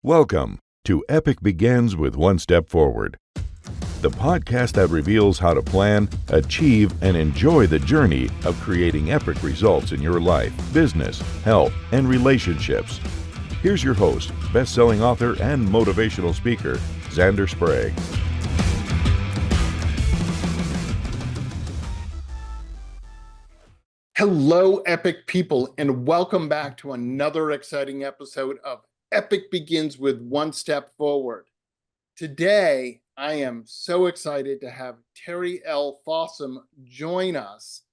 Welcome to Epic Begins with One Step Forward, the podcast that reveals how to plan, achieve, and enjoy the journey of creating epic results in your life, business, health, and relationships. Here's your host, best-selling author and motivational speaker, Zander Sprague. Hello, epic people, and welcome back to another exciting episode of Epic Begins with One Step Forward. Today, I am so excited to have Terry L. Fossum join us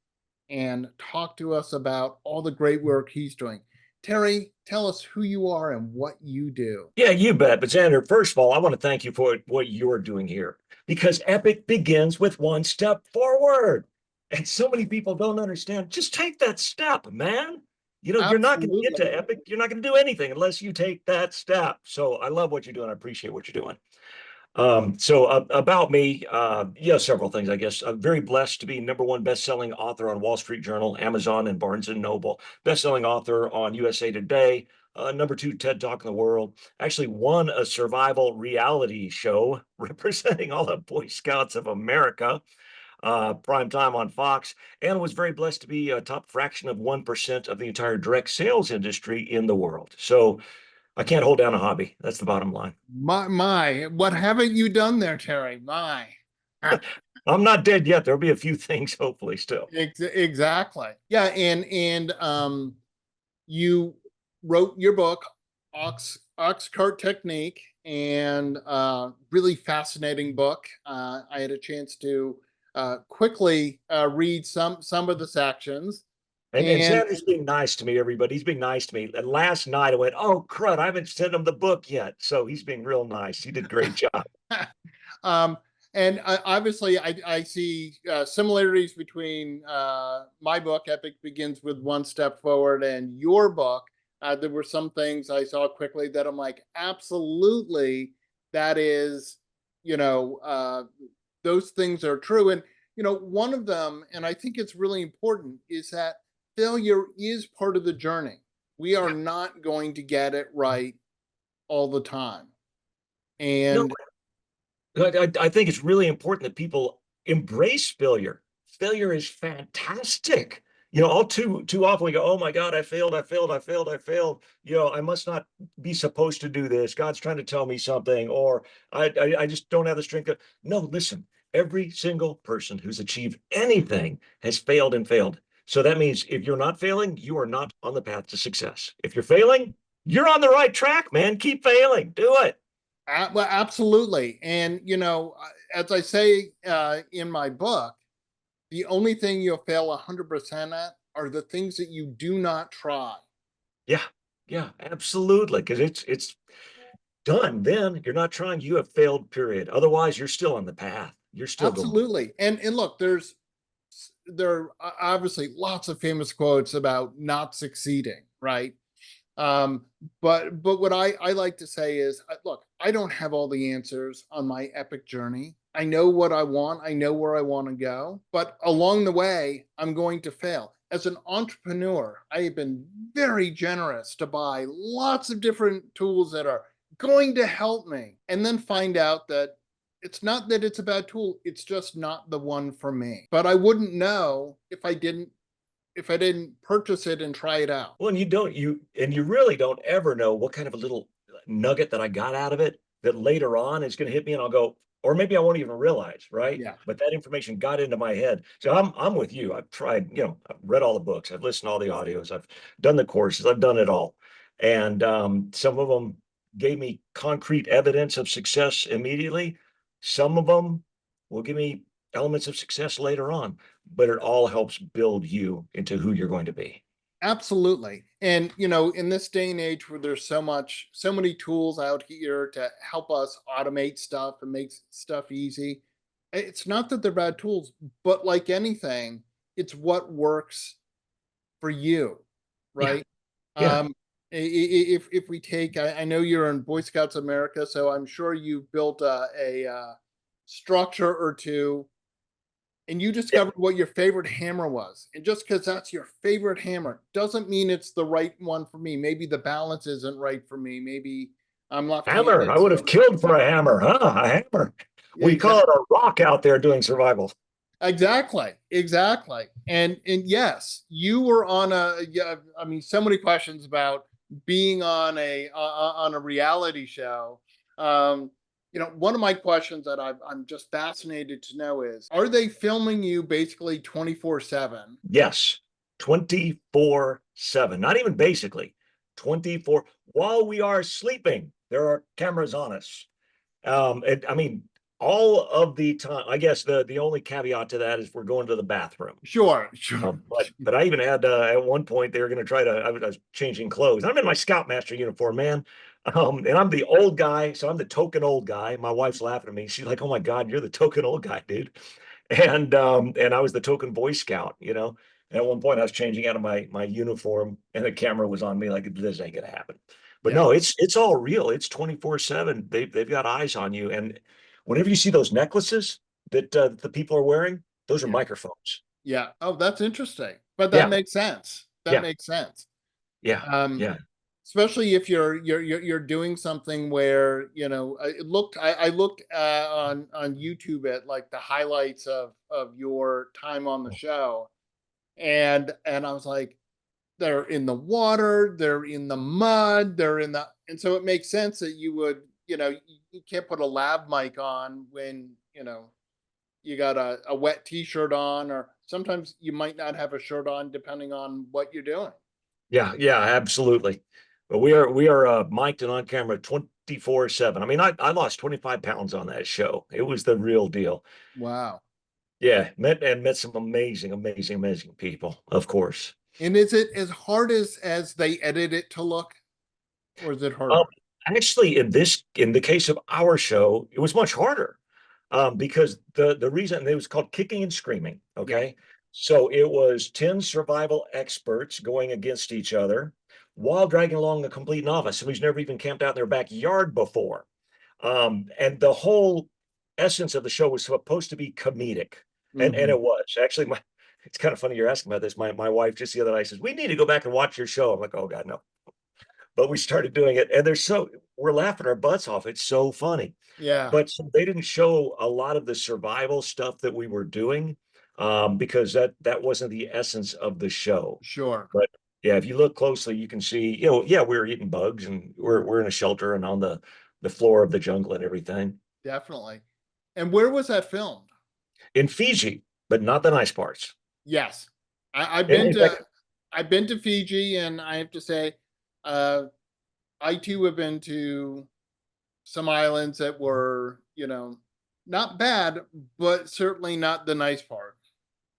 and talk to us about all the great work he's doing. Terry, tell us who you are and what you do. Yeah, you bet. But Zander, first of all, I want to thank you for what you're doing here because Epic begins with one step forward. And so many people don't understand. Just take that step, man. You're not going to get to Epic. You're not going to do anything unless you take that step. So I love what you're doing. I appreciate what you're doing. About me, several things, I guess. I'm very blessed to be #1 best-selling author on Wall Street Journal, Amazon, and Barnes & Noble. Best-selling author on USA Today, #2 TED Talk in the world. Actually won a survival reality show representing all the Boy Scouts of America, prime time on Fox, and was very blessed to be a top fraction of 1% of the entire direct sales industry in the world. So I can't hold down a hobby. That's the bottom line. What haven't you done there, Terry? I'm not dead yet. There'll be a few things, hopefully, still. Exactly. Yeah, and you wrote your book, Ox Cart Technique, and really fascinating book. I had a chance to quickly read some of the sections. And Zander's being nice to me, everybody. He's being nice to me. And last night I went, oh, crud, I haven't sent him the book yet. So he's being real nice. He did a great job. And obviously, I see similarities between my book, Epic Begins with One Step Forward, and your book. There were some things I saw quickly that I'm like, absolutely, that is, those things are true. And, one of them, and I think it's really important, is that failure is part of the journey. We are not going to get it right all the time. And I think it's really important that people embrace failure. Failure is fantastic. All too often we go, oh my God, I failed. I must not be supposed to do this. God's trying to tell me something, or I just don't have the strength. No, listen, every single person who's achieved anything has failed and failed. So that means if you're not failing, you are not on the path to success. If you're failing, you're on the right track, man. Keep failing. Do it. Well, absolutely. And, as I say in my book, the only thing you'll fail 100% at are the things that you do not try. Yeah, absolutely. Because it's done. Then you're not trying. You have failed, period. Otherwise, you're still on the path. You're still absolutely going. And look, there are obviously lots of famous quotes about not succeeding, right? But what I like to say is, look, I don't have all the answers on my epic journey. I know what I want. I know where I want to go. But along the way, I'm going to fail. As an entrepreneur, I have been very generous to buy lots of different tools that are going to help me, and then find out that it's not that it's a bad tool. It's just not the one for me. But I wouldn't know if I didn't purchase it and try it out. Well, and you really don't ever know what kind of a little nugget that I got out of it that later on is going to hit me and I'll go, or maybe I won't even realize, right? Yeah. But that information got into my head. So I'm with you. I've tried, I've read all the books, I've listened to all the audios, I've done the courses, I've done it all. And some of them gave me concrete evidence of success immediately. Some of them will give me elements of success later on, but it all helps build you into who you're going to be. Absolutely. And, in this day and age where there's so many tools out here to help us automate stuff and make stuff easy, it's not that they're bad tools, but like anything, it's what works for you, right? Yeah. If we take, I know you're in Boy Scouts of America, so I'm sure you've built a structure or two, and you discovered what your favorite hammer was. And just because that's your favorite hammer doesn't mean it's the right one for me. Maybe the balance isn't right for me. Maybe I'm Hammer. left-handed, I would have so killed for a hammer, huh? A hammer. yeah, We call it a rock out there doing survival. exactly. And yes, you were on a, yeah, I mean, so many questions about being on a reality show. Um, one of my questions that I'm just fascinated to know is, are they filming you basically 24/7? Yes, 24/7. Not even basically 24. While we are sleeping, there are cameras on us. I mean, all of the time. I guess the only caveat to that is we're going to the bathroom. Sure, sure. But I even had at one point they were going to try to. I was changing clothes. I'm in my Scoutmaster uniform, man. And I'm the old guy, so I'm the token old guy. My wife's laughing at me. She's like, "Oh my God, you're the token old guy, dude." And I was the token Boy Scout. And at one point I was changing out of my uniform, and the camera was on me. Like, this ain't gonna happen. But Yeah, no, it's all real. It's 24/7. They've got eyes on you, and whenever you see those necklaces that the people are wearing, those are yeah, microphones. yeah. Oh, that's interesting. But that Yeah, makes sense. That yeah, makes sense. yeah, Um, yeah. Especially if you're doing something where I looked on YouTube at like the highlights of your time on the show, and I was like, they're in the water, they're in the mud, and so it makes sense that you would, you can't put a lav mic on when you got a wet t-shirt on, or sometimes you might not have a shirt on depending on what you're doing. Yeah, yeah, absolutely. But we are mic'd and on camera 24/7. I mean, I lost 25 pounds on that show. It was the real deal. Wow. Yeah, met some amazing, amazing, amazing people, of course. And is it as hard as they edit it to look, or is it Um, harder? Actually, in the case of our show, it was much harder. Because the reason it was called Kicking and Screaming. Yeah. Okay. So it was 10 survival experts going against each other while dragging along a complete novice who's never even camped out in their backyard before. And the whole essence of the show was supposed to be comedic. And Hmm. it was actually it's kind of funny you're asking about this. My wife just the other night says, "We need to go back and watch your show." I'm like, "Oh God, no." But we started doing it, and we're laughing our butts off. It's so funny. Yeah. But so they didn't show a lot of the survival stuff that we were doing, because that wasn't the essence of the show. Sure. But yeah, if you look closely, you can see, yeah, we were eating bugs, and we're in a shelter and on the floor of the jungle and everything Definitely. And where was that filmed? in Fiji, but not the nice parts. Yes. I've And been in fact, to Fiji, and I have to say, uh, I too have been to some islands that were, not bad, but certainly not the nice part.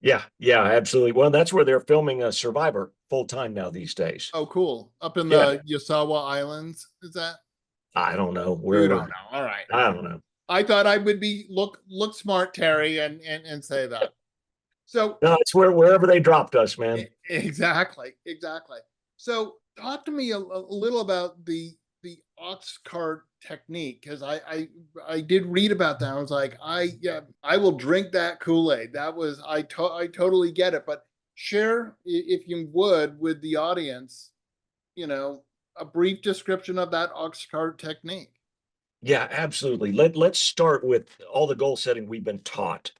yeah, yeah, absolutely. Well, that's where they're filming a Survivor full time now these days. Oh, cool. Up in Yeah, the Yasawa Islands, is that? I don't know You don't wherever. know. All right. I don't know. I thought I would be look smart, Terry, and say that. So No, it's wherever they dropped us, man. exactly. So talk to me a little about the ox cart technique, because I did read about that. I was like, I will drink that Kool-Aid. That was I totally get it. But share, if you would, with the audience, you know, a brief description of that ox cart technique. Yeah, absolutely. Let's start with all the goal setting we've been taught.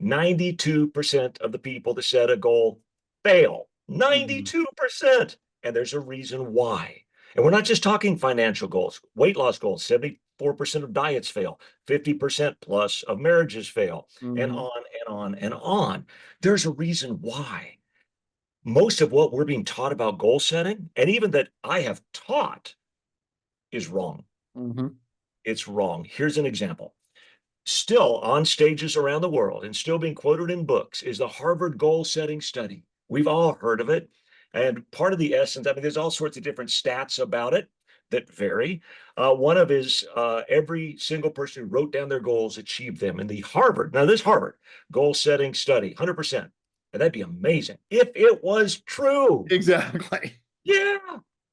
92% of the people that set a goal fail. Mhm. 92%. And there's a reason why. And we're not just talking financial goals, weight loss goals. 74% of diets fail, 50% plus of marriages fail, and Mhm. on and on and on. There's a reason why. Most of what we're being taught about goal setting, and even that I have taught, is wrong. Mhm. It's wrong. Here's an example. Still on stages around the world and still being quoted in books is the Harvard goal setting study. We've all heard of it. And part of the essence, I mean, there's all sorts of different stats about it that vary. One of is every single person who wrote down their goals achieved them. In the Harvard, now this Harvard goal setting study, 100%. And that'd be amazing if it was true. Exactly. Yeah,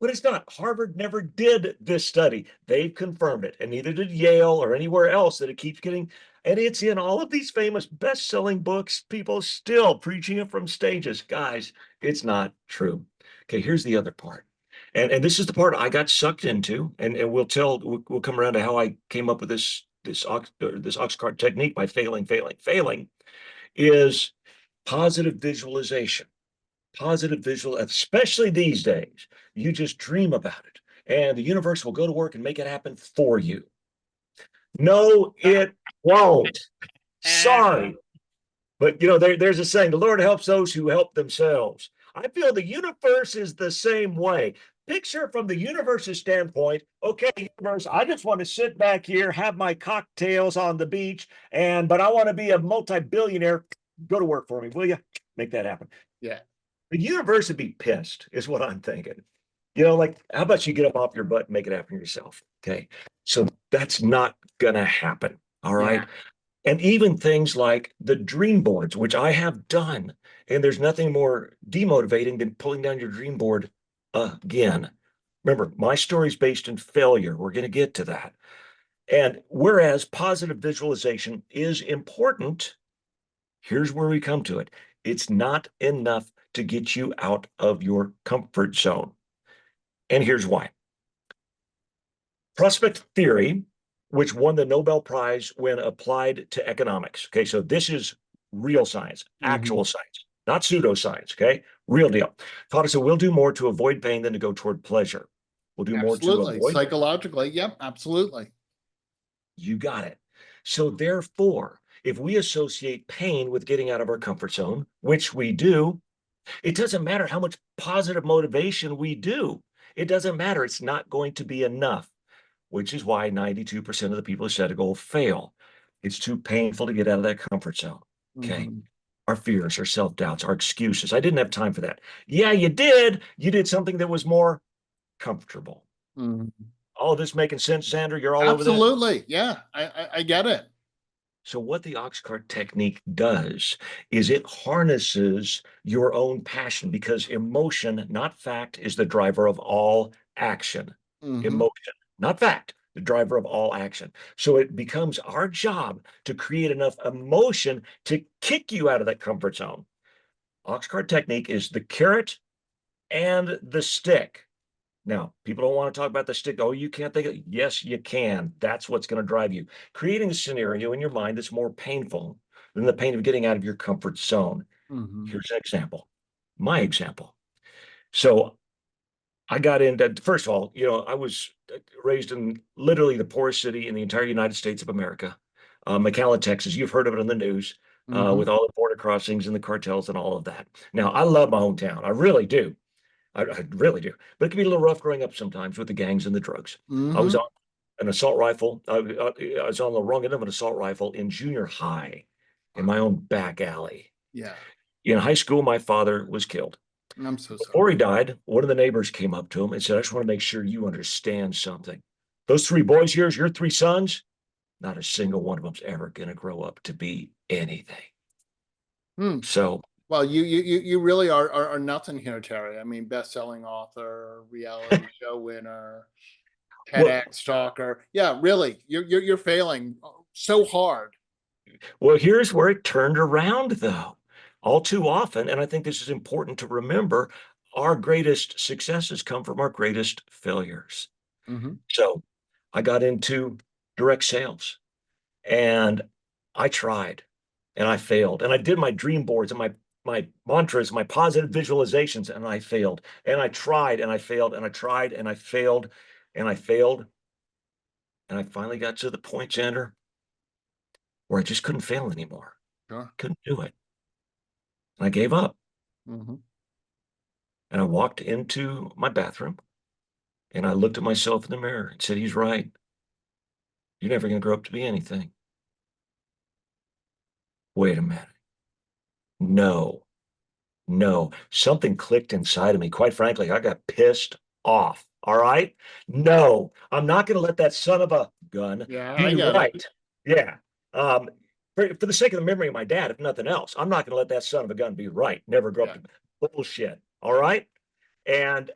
but it's not. Harvard never did this study. They've confirmed it, and neither did Yale or anywhere else that it keeps getting. And it's in all of these famous best-selling books. People still preaching it from stages. Guys, it's not true. Okay, here's the other part. And this is the part I got sucked into, and we'll come around to how I came up with this ox cart technique by failing, is positive visualization. Positive visual, especially these days. You just dream about it, and the universe will go to work and make it happen for you. No, it won't. Sorry. But there's a saying, the Lord helps those who help themselves. I feel the universe is the same way. Picture from the universe's standpoint, okay, universe, I just want to sit back here, have my cocktails on the beach, but I want to be a multi-billionaire. Go to work for me, will you? Make that happen. Yeah. The universe would be pissed, is what I'm thinking. Like, how about you get up off your butt and make it happen yourself? Okay. So that's not going to happen. All right. Yeah. And even things like the dream boards, which I have done. And there's nothing more demotivating than pulling down your dream board again. Remember, my story is based in failure. We're going to get to that. And whereas positive visualization is important, here's where we come to it. It's not enough to get you out of your comfort zone. And here's why. Prospect theory, which won the Nobel Prize when applied to economics. Okay, so this is real science, actual science, not pseudoscience. Okay, real deal. Taught us that we'll do more to avoid pain than to go toward pleasure. We'll do more to avoid. Psychologically. Yep, absolutely. You got it. So therefore, if we associate pain with getting out of our comfort zone, which we do, it doesn't matter how much positive motivation we do. It doesn't matter. It's not going to be enough, which is why 92% of the people who set a goal fail. It's too painful to get out of that comfort zone. Okay. Our fears, our self-doubts, our excuses. I didn't have time for that. Yeah, you did. You did something that was more comfortable. All of this making sense, Zander? You're all over that? Absolutely. Yeah, I get it. So what the ox cart technique does is it harnesses your own passion, because emotion, not fact, is the driver of all action. Emotion, not fact, the driver of all action. So it becomes our job to create enough emotion to kick you out of that comfort zone. Ox cart technique is the carrot and the stick. Now, people don't want to talk about the stick. Oh, you can't think of it. Yes, you can. That's what's going to drive you. Creating a scenario in your mind that's more painful than the pain of getting out of your comfort zone. Here's an example. My example. So I got into, first of all, I was raised in literally the poorest city in the entire United States of America, McAllen, Texas. You've heard of it on the news, with all the border crossings and the cartels and all of that. Now, I love my hometown. I really do. I really do. But it can be a little rough growing up sometimes with the gangs and the drugs. I was on an assault rifle. I was on the wrong end of an assault rifle in junior high in my own back alley. Yeah. In high school, my father was killed. I'm so sorry. Before he died, one of the neighbors came up to him and said, I just want to make sure you understand something. Those 3 boys here, your 3 sons, not a single one of them's ever going to grow up to be anything. So, well, you really are nothing here, Terry. I mean, best-selling author, reality show winner, TEDx talker. Yeah, really, you're failing so hard. Well, here's where it turned around, though. All too often, and I think this is important to remember, our greatest successes come from our greatest failures. So I got into direct sales, and I tried, and I failed, and I did my dream boards and my mantras, my positive visualizations, and I failed. And I tried and I failed, and I tried and I failed, and I failed. And I finally got to the point, Zander, where I just couldn't fail anymore. Couldn't do it. And I gave up. And I walked into my bathroom and I looked at myself in the mirror and said, he's right. You're never going to grow up to be anything. Wait a minute. No. Something clicked inside of me. Quite frankly, I got pissed off. All right. No, I'm not going to let that son of a gun be right. Yeah. For the sake of the memory of my dad, if nothing else, I'm not going to let that son of a gun be right. Never grow up to bullshit. All right. And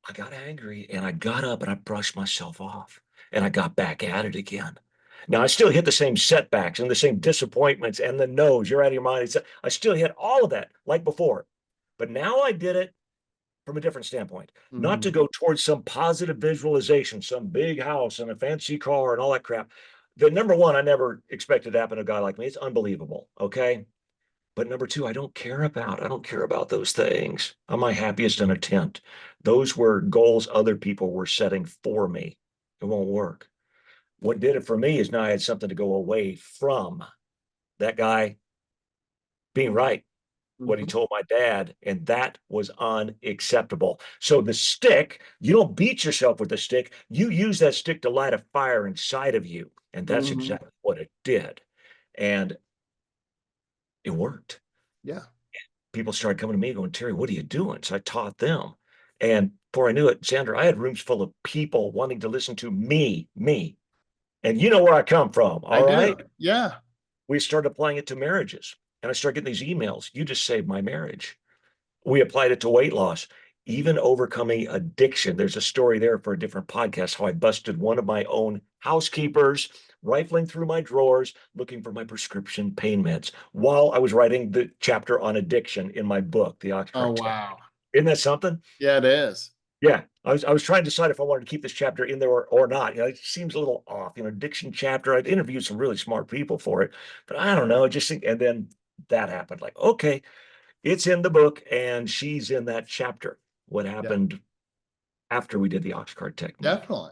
I got angry and I got up and I brushed myself off and I got back at it again. Now, I still hit the same setbacks and the same disappointments and the no's. You're out of your mind. I still hit all of that like before. But now I did it from a different standpoint, not to Mhm. go towards some positive visualization, some big house and a fancy car and all that crap. The number one, I never expected to happen to a guy like me. It's unbelievable. Okay. But number two, I don't care about those things. I'm my happiest in a tent. Those were goals other people were setting for me. It won't work. What did it for me is now I had something to go away from. That guy being right, what he Mhm. told my dad, and that was unacceptable. So the stick, you don't beat yourself with the stick. You use that stick to light a fire inside of you. And that's Mhm. exactly what it did. And it worked. Yeah. People started coming to me going, Terry, what are you doing? So I taught them. And before I knew it, Zander, I had rooms full of people wanting to listen to me. And you know where I come from, I all do. right? Yeah. We started applying it to marriages. And I started getting these emails. You just saved my marriage. We applied it to weight loss, even overcoming addiction. There's a story there for a different podcast, how I busted one of my own housekeepers, rifling through my drawers, looking for my prescription pain meds while I was writing the chapter on addiction in my book, The Oh, Oxford Test. wow. Isn't that something? Yeah, it is. Yeah, I was trying to decide if I wanted to keep this chapter in there or not. It seems a little off. Addiction chapter. I'd interviewed some really smart people for it, but I don't know. It just and then that happened. Like, okay, it's in the book, and she's in that chapter. What Yeah, happened after we did the Oxcart technique? definitely.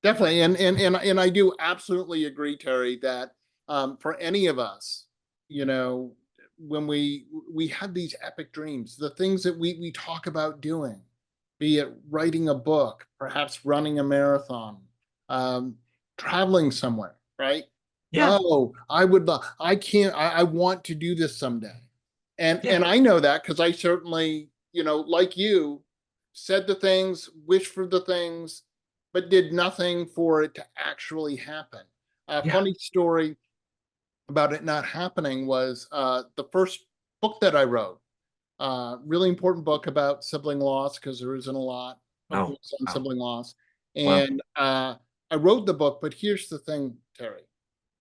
Definitely. And I do absolutely agree, Terry, that for any of us, you know, when we have these epic dreams, the things that we talk about doing, be it writing a book, perhaps running a marathon, um, traveling somewhere, right? Yeah, Oh, I can't, I want to do this someday. yeah, And I know that because I certainly, like you, said the things, wished for the things, but did nothing for it to actually happen. A yeah. funny story about it not happening was the first book that I wrote. Really important book about sibling loss because there isn't a lot of Wow, books on wow, sibling loss. wow. And I wrote the book, but here's the thing, Terry.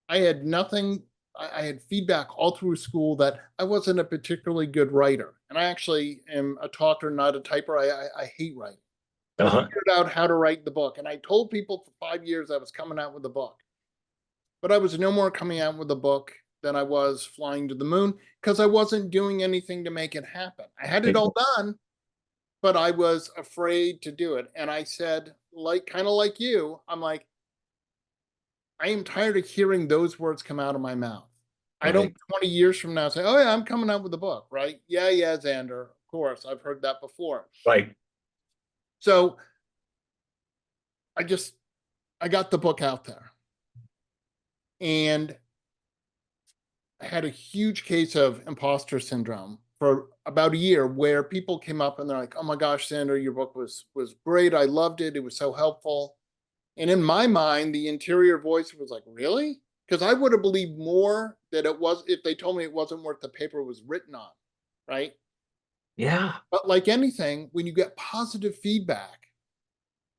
I had nothing. I had feedback all through school that I wasn't a particularly good writer, and I actually am a talker, not a typer. I hate writing, but I Uh-huh. figured out how to write the book, and I told people for 5 years I was coming out with a book, but I was no more coming out with a book than I was flying to the moon because I wasn't doing anything to make it happen. I had it all done, but I was afraid to do it, and I said, like kind of like you, I'm like, I am tired of hearing those words come out of my mouth. I don't Right, 20 years from now say, "Oh yeah, I'm coming out with a book," right? Yeah, yeah, Xander. Of course, I've heard that before. right. So I just I got the book out there, and I had a huge case of imposter syndrome for about a year, where people came up and they're like, "Oh my gosh, Xander, your book was great. I loved it. It was so helpful." And in my mind, the interior voice was like, "Really?" Because I would have believed more that it was if they told me it wasn't worth the paper it was written on, right? Yeah, But like anything, when you get positive feedback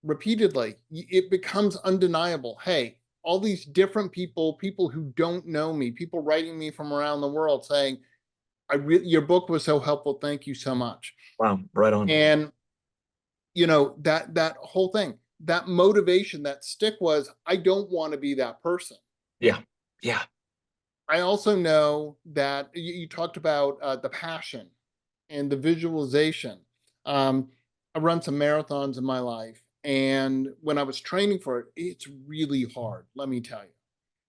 repeatedly, it becomes undeniable. Hey, all these different people, people who don't know me, people writing me from around the world saying, your book was so helpful. Thank you so much." wow, right on. And that whole thing, that motivation, that stick was, I don't want to be that person. Yeah, yeah, I also know that you talked about the passion and the visualization. Um, I run some marathons in my life, and when I was training for it, it's really hard, let me tell you.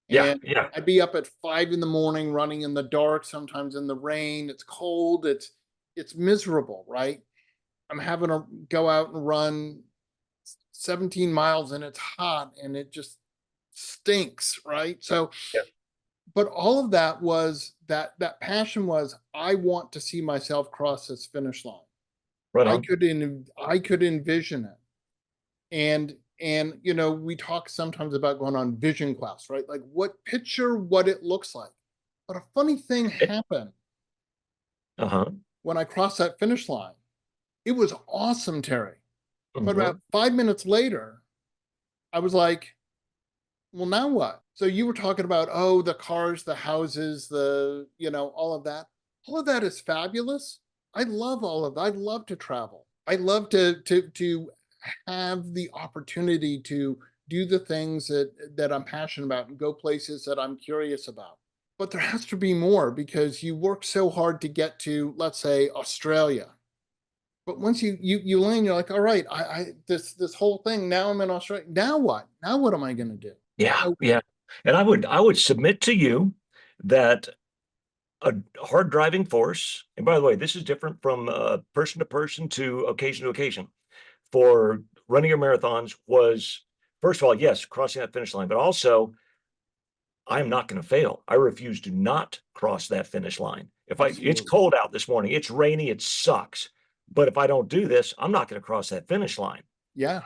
yeah, And yeah, I'd be up at 5 in the morning, running in the dark, sometimes in the rain. It's cold. It's miserable, right? I'm having to go out and run 17 miles, and it's hot, and it just stinks, right? So yeah. but all of that was that passion was, I want to see myself cross this finish line. Right on. I could envision it. And we talk sometimes about going on vision quests, right? Like, what picture what it looks like. But a funny thing happened Uh-huh. when I crossed that finish line. It was awesome, Terry. But Hmm. about 5 minutes later, I was like, well, now what? So you were talking about, oh, the cars, the houses, all of that. All of that is fabulous. I love all of that. I'd love to travel. I love to have the opportunity to do the things that I'm passionate about and go places that I'm curious about. But there has to be more because you work so hard to get to, let's say, Australia. But once you land, you're like, all right, I this whole thing. Now I'm in Australia. Now what? Now what am I going to do? Yeah, yeah. And I would submit to you that a hard driving force, and by the way, this is different from person to person to occasion. For running your marathons was, first of all, yes, crossing that finish line, but also I'm not going to fail. I refuse to not cross that finish line. It's Absolutely. cold out this morning, it's rainy, it sucks. But if I don't do this, I'm not going to cross that finish line. Yeah,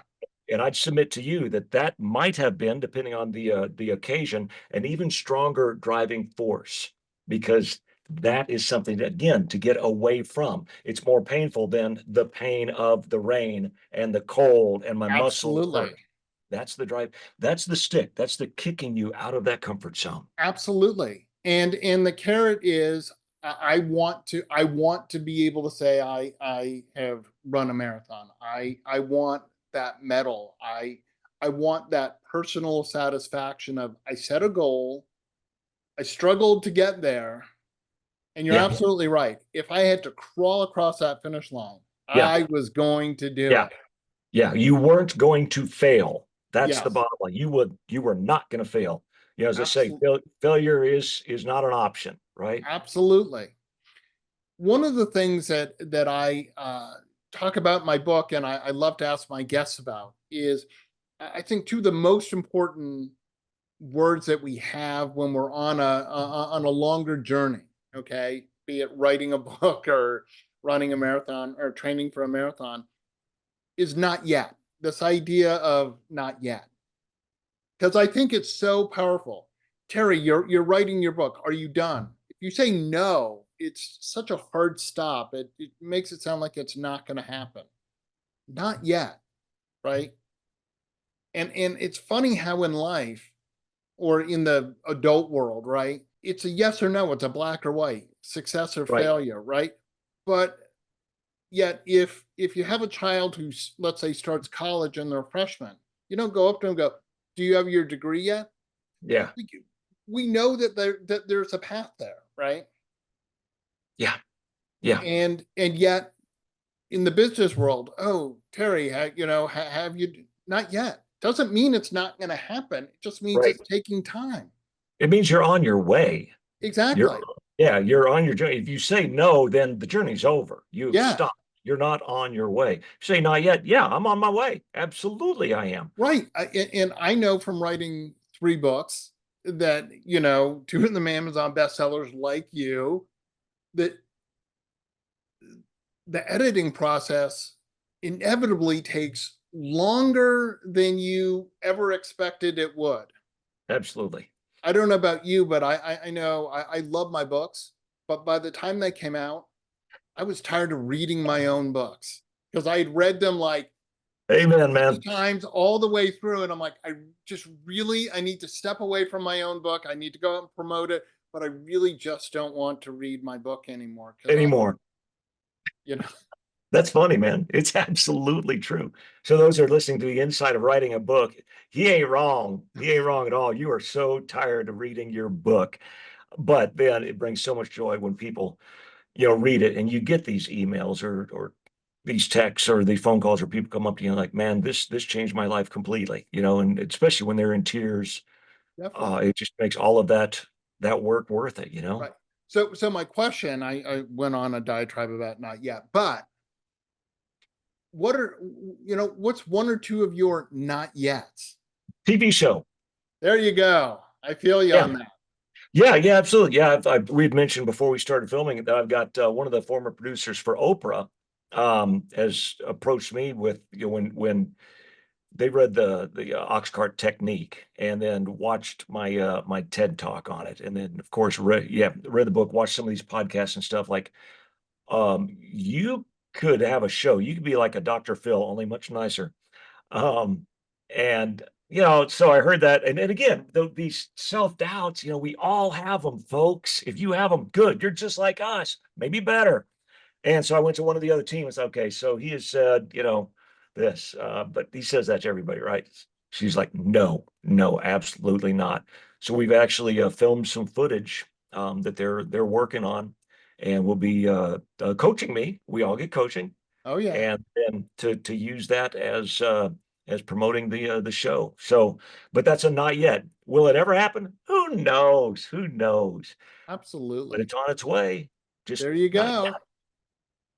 And I'd submit to you that that might have been, depending on the occasion, an even stronger driving force, because that is something that, again, to get away from. It's more painful than the pain of the rain and the cold and my muscles absolutely. hurt. That's the drive. That's the stick. That's the kicking you out of that comfort zone. Absolutely. And the carrot is I want to be able to say I have run a marathon. I want that medal. I want that personal satisfaction of I set a goal, I struggled to get there, and you're Yeah, absolutely right. If I had to crawl across that finish line, yeah, I was going to do yeah, it. yeah. You weren't going to fail. That's the Yes, bottom line. You were not going to fail. As I say, absolutely. failure is not an option, right? Absolutely. One of the things that I talk about in my book, and I love to ask my guests about, is I think two of the most important words that we have when we're on a longer journey. Okay, be it writing a book or running a marathon or training for a marathon, is not yet. This idea of not yet, because I think it's so powerful. Terry, you're writing your book. Are you done? If you say no, it's such a hard stop. It makes it sound like it's not going to happen. Not yet, right? And it's funny how in life or in the adult world, right? It's a yes or no. It's a black or white, success or Right. failure, right? But yet, if you have a child who, let's say, starts college and they're a freshman, you don't go up to them and go, "Do you have your degree yet?" Yeah. We know that there's a path there, right? Yeah. Yeah. And yet in the business world, oh, Terry, have you not yet? Doesn't mean it's not going to happen. It just means Right. it's taking time. It means you're on your way. You're, Exactly. yeah, you're on your journey. If you say no, then the journey's over. You've Yeah. stopped. You're not on your way. You say not yet. Yeah, I'm on my way. Absolutely, I am. Right. And I know from writing 3 books that, two of them Amazon bestsellers like you, that the editing process inevitably takes longer than you ever expected it would. Absolutely. I don't know about you, but I know I love my books, but by the time they came out, I was tired of reading my own books because I had read them like Amen, 50 man. times all the way through. And I'm like, I need to step away from my own book. I need to go out and promote it, but I really just don't want to read my book anymore because Anymore. you know, That's funny, man. It's absolutely true. So those who are listening to the inside of writing a book, he ain't wrong. He ain't wrong at all. You are so tired of reading your book. But then it brings so much joy when people, read it and you get these emails or these texts or these phone calls where people come up to you like, man, this changed my life completely, and especially when they're in tears, definitely. it just makes all of that work worth it. Right. So my question, I went on a diatribe about not yet, but what's one or two of your not yets? TV show. There you go. I feel you Yeah. on that. Yeah, yeah, absolutely. Yeah, we'd mentioned before we started filming that I've got one of the former producers for Oprah has approached me with when they read the Oxcart technique and then watched my TED talk on it, and then of course read the book, watched some of these podcasts and stuff. Like, you could have a show. You could be like a Dr. Phil, only much nicer. Um, and so I heard that, and again, these self-doubts, we all have them, folks. If you have them, good. You're just like us, maybe better. And so I went to one of the other teams. Okay, so he has said, this, but he says that to everybody, right? She's like, no, no, absolutely not. So we've actually filmed some footage that they're working on, and will be coaching me. We all get coaching, Oh yeah, and then to use that as promoting the show. So, but that's a not yet. Will it ever happen? Who knows? Who knows? But absolutely. it's on its way. Just There you not yet. go.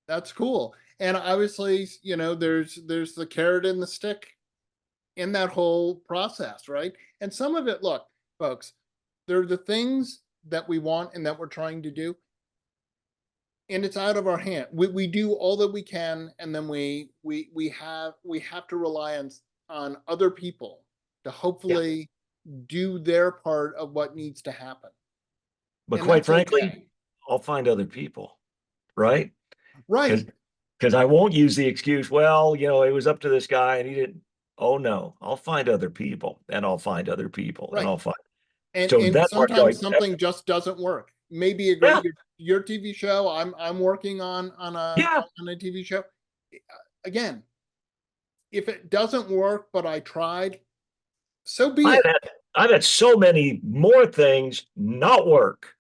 That's cool. And obviously, there's the carrot and the stick in that whole process, right? And some of it, look, folks, they're the things that we want and that we're trying to do, and it's out of our hand. We do all that we can, and then we have to rely on other people to Yeah. hopefully do their part of what needs to happen. But And quite that's frankly, okay. I'll find other people, right? Because Right, I won't use the excuse, well, it was up to this guy and he didn't. Oh no, I'll find other people and I'll find other people and right. I'll find. And So and that part, sometimes something just doesn't work. Maybe a yeah, great your TV show. I'm working yeah. on a TV show. Again, if it doesn't work, but I tried, so be I've it. had I've had so many more things not work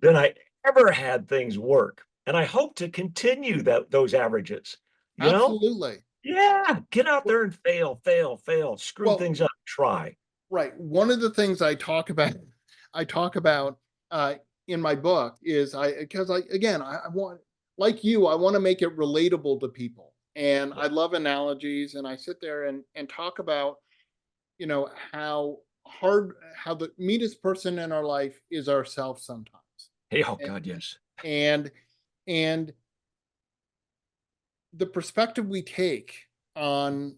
than I ever had things work. And I hope to continue those averages, you know? Absolutely. Yeah, get out there and fail, fail, fail, screw Well, things up, try. right. One of the things I talk about uh, in my book is because I want, like you, I want to make it relatable to people, and Yeah. I love analogies, and I sit there and talk about how hard, how the meanest person in our life is ourselves sometimes, Hey, oh A- God, yes. and and the perspective we take on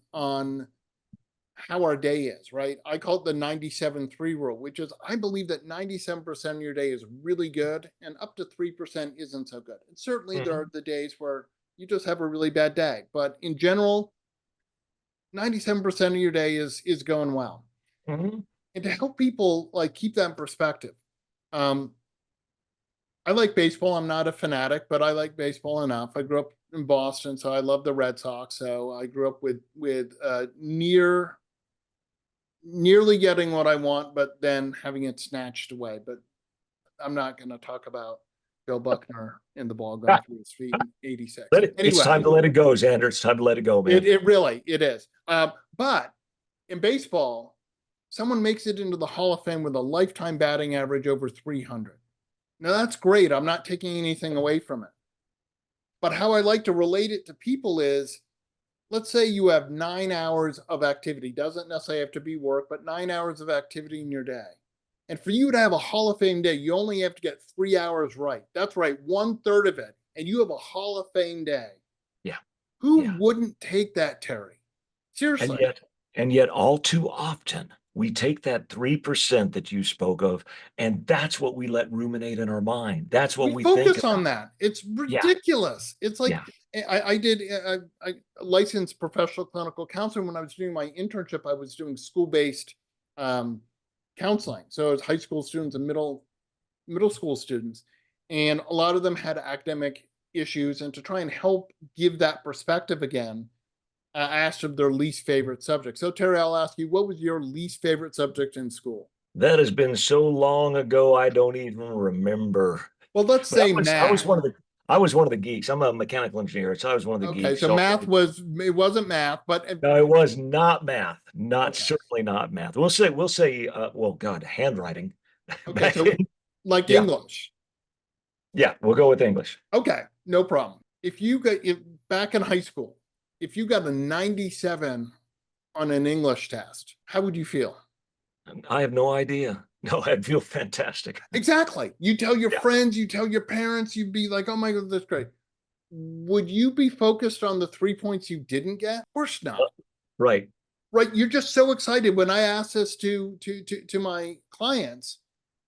how our day is, right? I call it the 97-3 rule, which is I believe that 97% of your day is really good and up to 3% isn't so good. And certainly there Mhm, are the days where you just have a really bad day, but in general, 97% of your day is going well. mhm. And to help people like keep that in perspective, um, I like baseball. I'm not a fanatic, but I like baseball enough. I grew up in Boston, so I love the Red Sox. So I grew up with nearly getting what I want, but then having it snatched away. But I'm not going to talk about Bill Buckner in the ball going Ah, through his feet in '86. it's Anyway, time to let it go, Xander. It's time to let it go, man. it really it is. But in baseball, someone makes it into the Hall of Fame with a lifetime batting average over 300. Now that's great. I'm not taking anything away from it. But how I like to relate it to people is, let's say you have 9 hours of activity, doesn't necessarily have to be work, but 9 hours of activity in your day. And for you to have a Hall of Fame day, you only have to get 3 hours right. That's right, one third of it. And you have a Hall of Fame day. Yeah, Who yeah. wouldn't take that, Terry? And Seriously. yet, all too often, we take that 3% that you spoke of, and that's what we let ruminate in our mind. That's what We we think focus on about. that. It's Yeah, ridiculous. It's like yeah. I did I licensed professional clinical counseling. When I was doing my internship, I was doing school-based um, counseling. So it was high school students and middle school students, and a lot of them had academic issues. And to try and help give that perspective again, I asked them their least favorite subject. So Terry, I'll ask you, what was your least favorite subject in school? That has been so long ago, I don't even remember. Well, let's But say I was math. one of the geeks. I'm a mechanical engineer, so I was one of the Okay, geeks. so So math was it wasn't math, but no, it was not math. Not okay. certainly not math. We'll say, well, God, handwriting. Okay, Back so in, like yeah, English. yeah, we'll go with English. Okay, no problem. If you got if back in high school, if you got a 97 on an English test, how would you feel? I have no idea. No, I'd feel fantastic. Exactly. You tell your Yeah, friends, you tell your parents, you'd be like, "Oh my god, that's great." Would you be focused on the 3 points you didn't get? Of course not. right. Right? You're just so excited. When I ask this to my clients,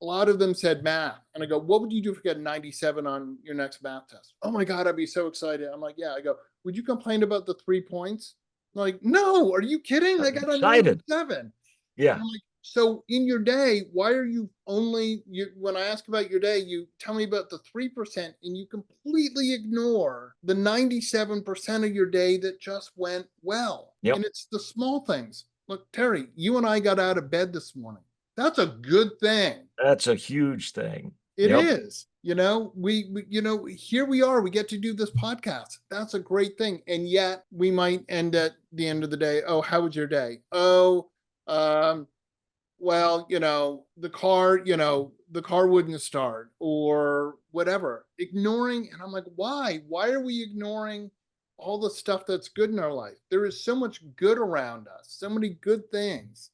a lot of them said math. And I go, what would you do if you got 97 on your next math test? Oh my God, I'd be so excited. I'm like, yeah. I go, would you complain about the 3 points? I'm like, no, are you kidding? I I'm got a excited. 97. And Yeah, I'm like, So in your day, why are you when I ask about your day, you tell me about the 3% and you completely ignore the 97% of your day that just went well. Yep. And it's the small things. Look, Terry, you and I got out of bed this morning. That's a good thing. That's a huge thing. It Yep. is. Here we are. We get to do this podcast. That's a great thing. And yet we might end at the end of the day. Oh, how was your day? Oh, well, the car wouldn't start or whatever. Ignoring. And I'm like, why? Why are we ignoring all the stuff that's good in our life? There is so much good around us, so many good things.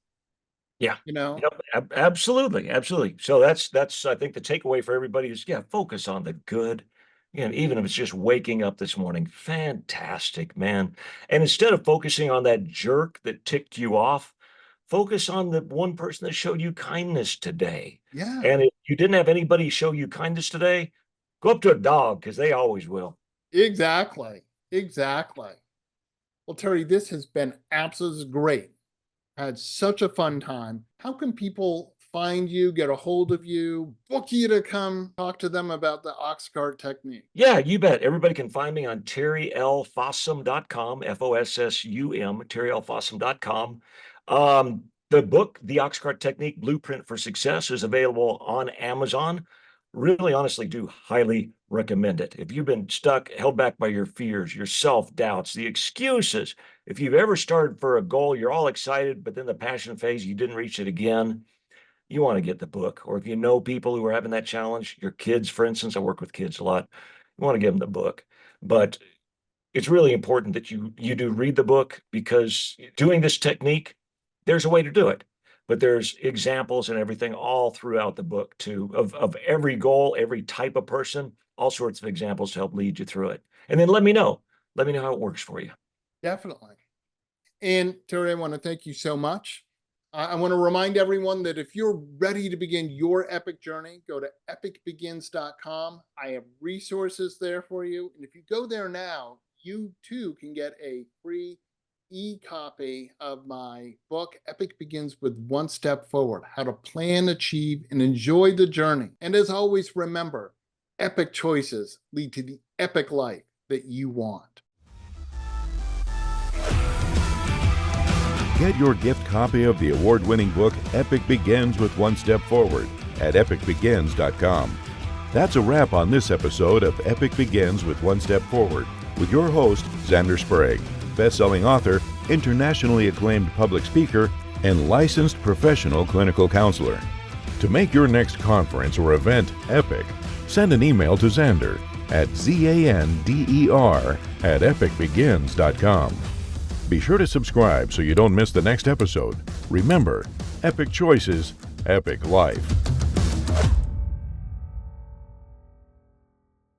Yeah. Yep. Absolutely. Absolutely. So that's I think the takeaway for everybody is, focus on the good. Even if it's just waking up this morning, fantastic, man. And instead of focusing on that jerk that ticked you off, focus on the one person that showed you kindness today. Yeah. And if you didn't have anybody show you kindness today, go up to a dog, because they always will. Exactly. Well, Terry, this has been absolutely great. I had such a fun time. How can people find you, get a hold of you, book you to come talk to them about the Oxcart technique? Yeah, you bet. Everybody can find me on terrylfossum.com, Fossum, terrylfossum.com. The book, The Oxcart Technique, Blueprint for Success, is available on Amazon. Really, honestly, do highly recommend it. If you've been stuck, held back by your fears, your self-doubts, the excuses, if you've ever started for a goal, you're all excited, but then the passion phase, you didn't reach it again, you want to get the book. Or if you know people who are having that challenge, your kids, for instance, I work with kids a lot, you want to give them the book. But it's really important that you do read the book, because doing this technique, there's a way to do it. But there's examples and everything all throughout the book too, of every goal, every type of person, all sorts of examples to help lead you through it. And then let me know how it works for you. Definitely. And Terry, I want to thank you so much. I want to remind everyone that if you're ready to begin your epic journey, go to epicbegins.com. I have resources there for you. And if you go there now, you too can get a free e-copy of my book, Epic Begins with One Step Forward, How to Plan, Achieve, and Enjoy the Journey. And as always, remember, epic choices lead to the epic life that you want. Get your gift copy of the award-winning book, Epic Begins with One Step Forward, at epicbegins.com. That's a wrap on this episode of Epic Begins with One Step Forward with your host, Zander Sprague, best-selling author, internationally acclaimed public speaker, and licensed professional clinical counselor. To make your next conference or event epic, send an email to Zander at zander@epicbegins.com. Be sure to subscribe so you don't miss the next episode. Remember, epic choices, epic life.